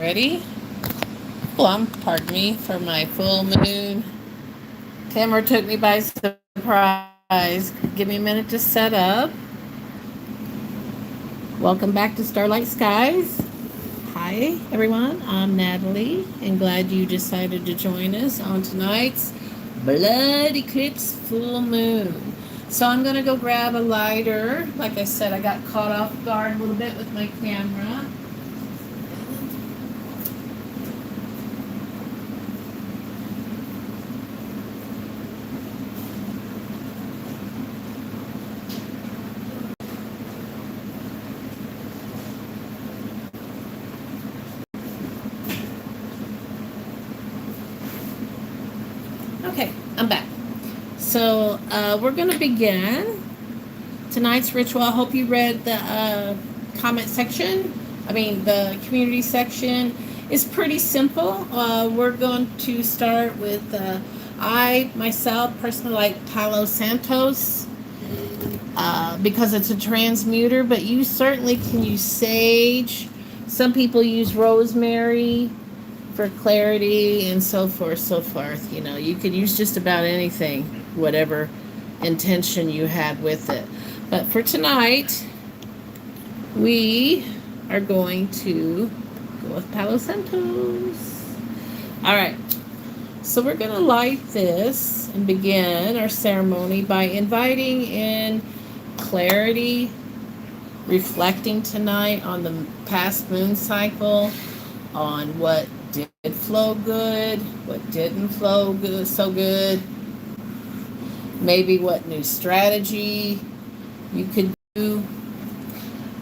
Ready? Pardon me, for my full moon. Camera took me by surprise. Give me a minute to set up. Welcome back to Starlight Skies. Hi, everyone. I'm Natalie, and glad you decided to join us on tonight's Blood Eclipse Full Moon. So I'm going to go grab a lighter. Like I said, I got caught off guard a little bit with my camera. Okay, I'm back. So we're going to begin tonight's ritual. I hope you read the comment section. The community section is pretty simple. We're going to start with I myself personally like Palo Santos because it's a transmuter, but you certainly can use sage. Some people use rosemary for clarity and so forth, so forth. You know, you could use just about anything, whatever intention you had with it. But for tonight, we are going to go with Palo Santos. All right. So we're going to light this and begin our ceremony by inviting in clarity, reflecting tonight on the past moon cycle, on what did flow good, what didn't flow good, so good, maybe what new strategy you could do,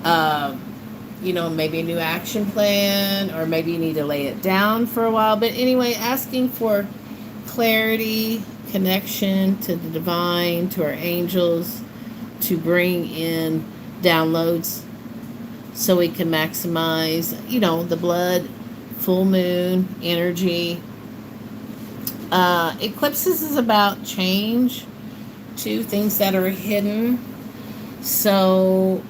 maybe a new action plan, or maybe you need to lay it down for a while. But anyway, asking for clarity, connection to the divine, to our angels, to bring in downloads so we can maximize, the blood, full moon energy. Eclipses is about change, to things that are hidden. So,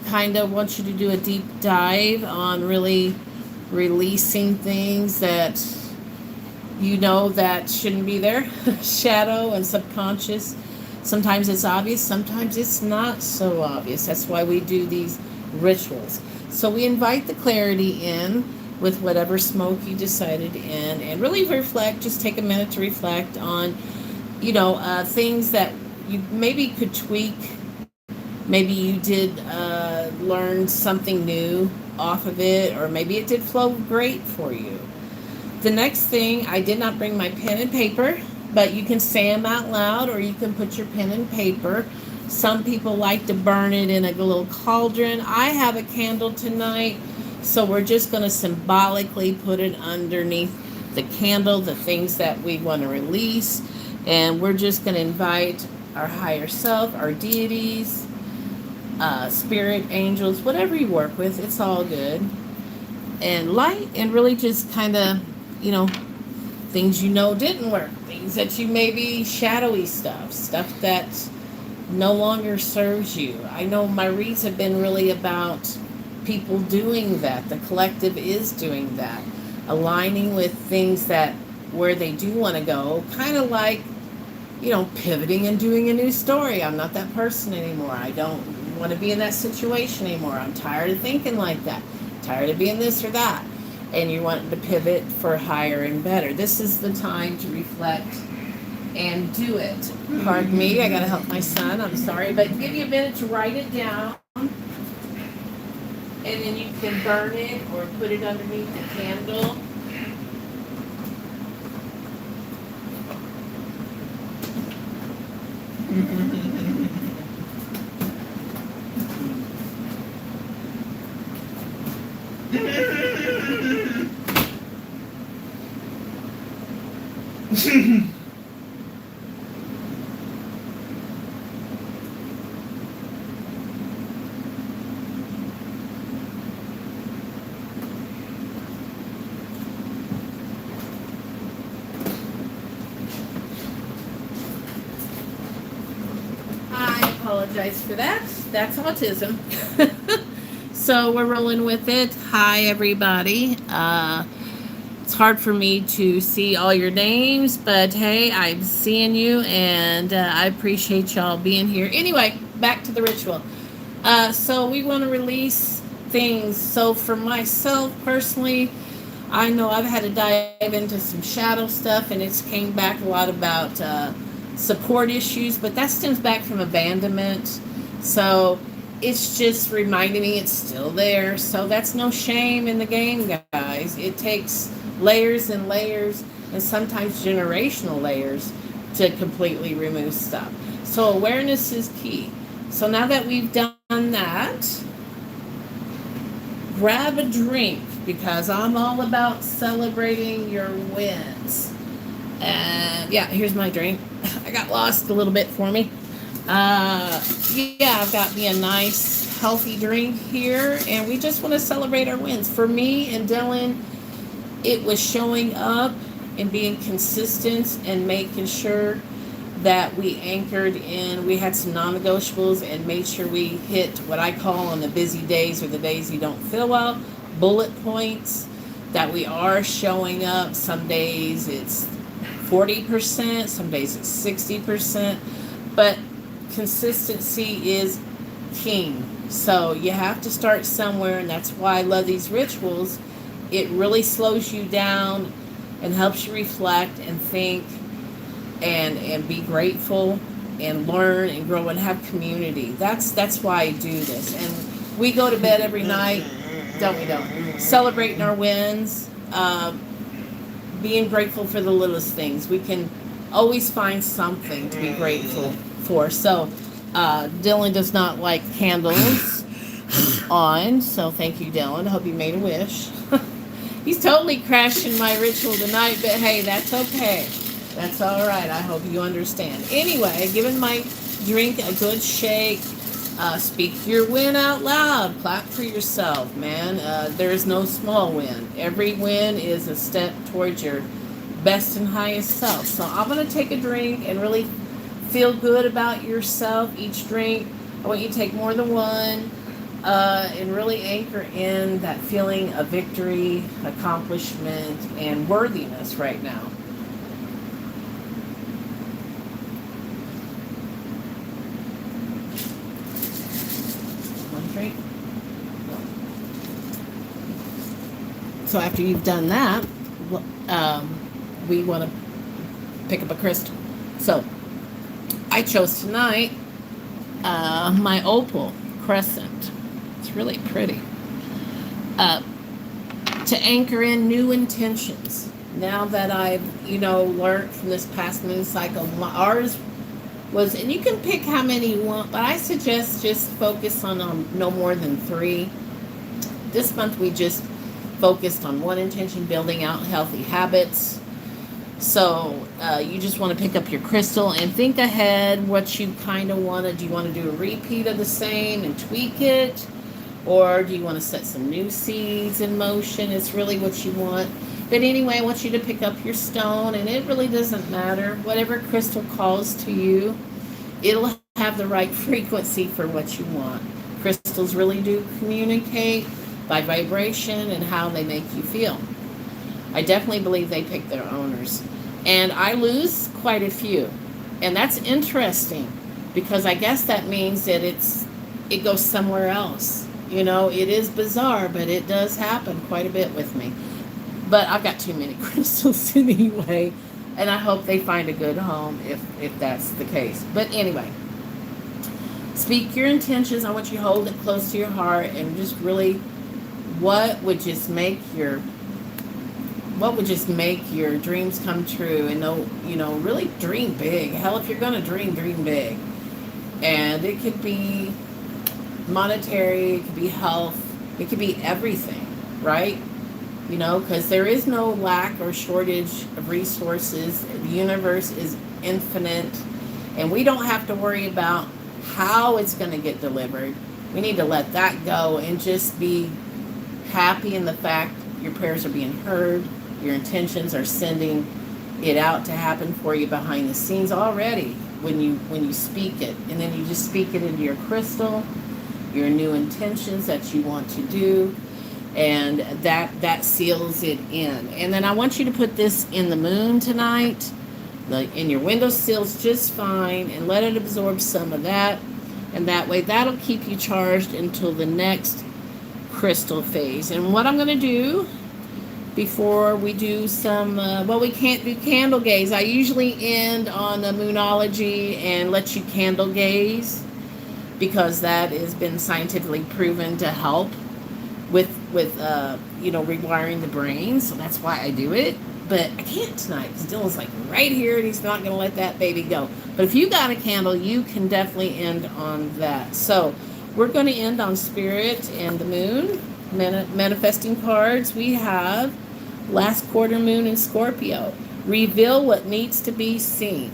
kind of want you to do a deep dive on really releasing things that that shouldn't be there. Shadow and subconscious. Sometimes it's obvious, sometimes it's not so obvious. That's why we do these rituals. So we invite the clarity in with whatever smoke you decided in, and really reflect. Just take a minute to reflect on, things that you maybe could tweak. Maybe you did learn something new off of it, or maybe it did flow great for you. The next thing, I did not bring my pen and paper, but you can say them out loud, or you can put your pen and paper. Some people like to burn it in a little cauldron. I have a candle tonight, so we're just going to symbolically put it underneath the candle, the things that we want to release, and we're just going to invite our higher self, our deities, spirit, angels, whatever you work with, it's all good. And light, and really just kind of, things didn't work, things that you maybe shadowy stuff that no longer serves you. I know my reads have been really about people doing that. The collective is doing that, aligning with things that where they do want to go, kind of like, pivoting and doing a new story. I'm not that person anymore. I don't want to be in that situation anymore. I'm tired of thinking like that. Tired of being this or that. And you want to pivot for higher and better. This is the time to reflect and do it. Pardon me, I got to help my son. I'm sorry, but give you a minute to write it down. And then you can burn it or put it underneath the candle. I apologize for that. That's autism. So we're rolling with it. Hi, everybody. It's hard for me to see all your names, but hey, I'm seeing you, and I appreciate y'all being here. Anyway, back to the ritual. So we want to release things. So for myself personally, I know I've had to dive into some shadow stuff, and it's came back a lot about support issues, but that stems back from abandonment. So it's just reminding me it's still there. So that's no shame in the game, guys. It takes layers and layers, and sometimes generational layers, to completely remove stuff. So awareness is key. So now that we've done that, grab a drink, because I'm all about celebrating your wins. And yeah, here's my drink. I got lost a little bit for me. Yeah, I've got me a nice healthy drink here, and we just want to celebrate our wins. For me and Dylan, it was showing up and being consistent and making sure that we anchored in. We had some non-negotiables and made sure we hit what I call, on the busy days or the days you don't feel well, bullet points, that we are showing up. Some days it's 40%, some days it's 60%, but consistency is king. So you have to start somewhere, and that's why I love these rituals. It really slows you down and helps you reflect and think and be grateful and learn and grow and have community. That's why I do this. And we go to bed every night, don't we, celebrating our wins, being grateful for the littlest things. We can always find something to be grateful for. So Dylan does not like candles on, so thank you, Dylan. I hope you made a wish. He's totally crashing my ritual tonight, but hey, that's okay. That's all right. I hope you understand. Anyway, giving my drink a good shake. Speak your win out loud. Clap for yourself, man. There is no small win. Every win is a step towards your best and highest self. So I'm going to take a drink and really feel good about yourself. Each drink, I want you to take more than one, and really anchor in that feeling of victory, accomplishment, and worthiness right now. One drink. So after you've done that, we want to pick up a crystal. So I chose tonight my opal crescent. It's really pretty. To anchor in new intentions. Now that I've, learned from this past moon cycle, ours was, and you can pick how many you want, but I suggest just focus on no more than 3. This month we just focused on one intention, building out healthy habits. So you just want to pick up your crystal and think ahead what you kind of want to. Do you want to do a repeat of the same and tweak it? Or do you want to set some new seeds in motion? It's really what you want. But anyway, I want you to pick up your stone, and it really doesn't matter. Whatever crystal calls to you, it'll have the right frequency for what you want. Crystals really do communicate by vibration and how they make you feel. I definitely believe they pick their owners. And I lose quite a few. And that's interesting, because I guess that means that it goes somewhere else. It is bizarre, but it does happen quite a bit with me. But I've got too many crystals anyway, and I hope they find a good home if that's the case. But anyway, speak your intentions. I want you to hold it close to your heart and just really, what would just make your dreams come true, and really dream big. Hell, if you're going to dream big. And it could be monetary, it could be health, it could be everything, right? Because there is no lack or shortage of resources. The universe is infinite, and we don't have to worry about how it's going to get delivered. We need to let that go and just be happy in the fact your prayers are being heard, your intentions are sending it out to happen for you behind the scenes already when you speak it. And then you just speak it into your crystal. your new intentions that you want to do, and that seals it in. And then I want you to put this in the moon tonight, like in your windowsills just fine, and let it absorb some of that, and that way that'll keep you charged until the next crystal phase. And what I'm going to do before we do some, well, we can't do candle gaze. I usually end on the moonology and let you candle gaze, because that has been scientifically proven to help with rewiring the brain. So that's why I do it. But I can't tonight because Dylan's like right here and he's not going to let that baby go. But if you got a candle, you can definitely end on that. So we're going to end on Spirit and the Moon. Manifesting cards, we have last quarter moon in Scorpio. Reveal what needs to be seen.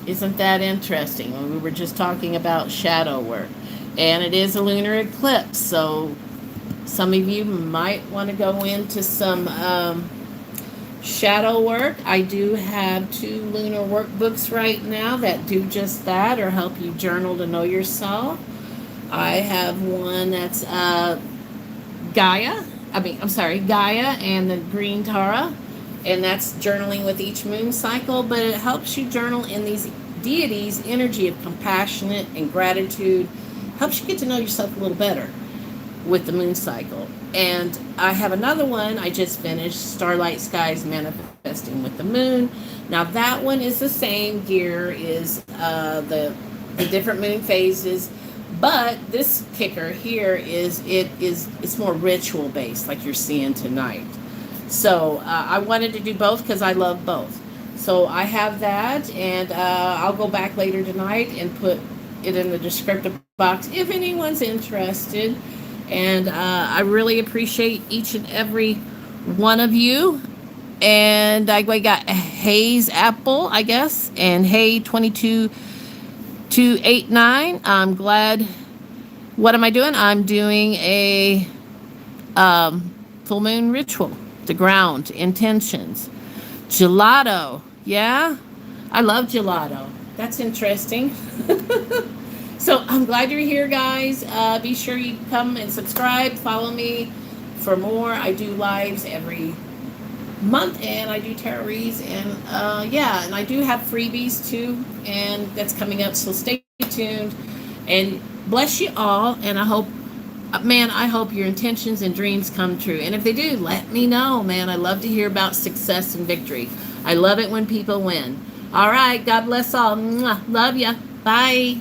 Isn't that interesting? When we were just talking about shadow work. And it is a lunar eclipse, so some of you might want to go into some shadow work. I do have 2 lunar workbooks right now that do just that, or help you journal to know yourself. I have one that's Gaia and the Green Tara, and that's journaling with each moon cycle, but it helps you journal in these deities' energy of compassionate and gratitude, helps you get to know yourself a little better with the moon cycle. And I have another one I just finished, Starlight Skies, Manifesting with the Moon. Now that one is the same gear, is the different moon phases, but this kicker here is it's more ritual based, like you're seeing tonight. So I wanted to do both because I love both. So I have that, and I'll go back later tonight and put it in the descriptive box if anyone's interested. And I really appreciate each and every one of you. And I got Hayes Apple, I guess, and Hay 22289. I'm glad. What am I doing? I'm doing a full moon ritual, the ground, intentions. Gelato. Yeah, I love gelato. That's interesting. So I'm glad you're here, guys. Be sure you come and subscribe. Follow me for more. I do lives every month, and I do tarot reads, and and I do have freebies too, and that's coming up. So stay tuned, and bless you all. And I hope your intentions and dreams come true. And if they do, let me know, man. I love to hear about success and victory. I love it when people win. All right. God bless all. Mwah. Love ya. Bye.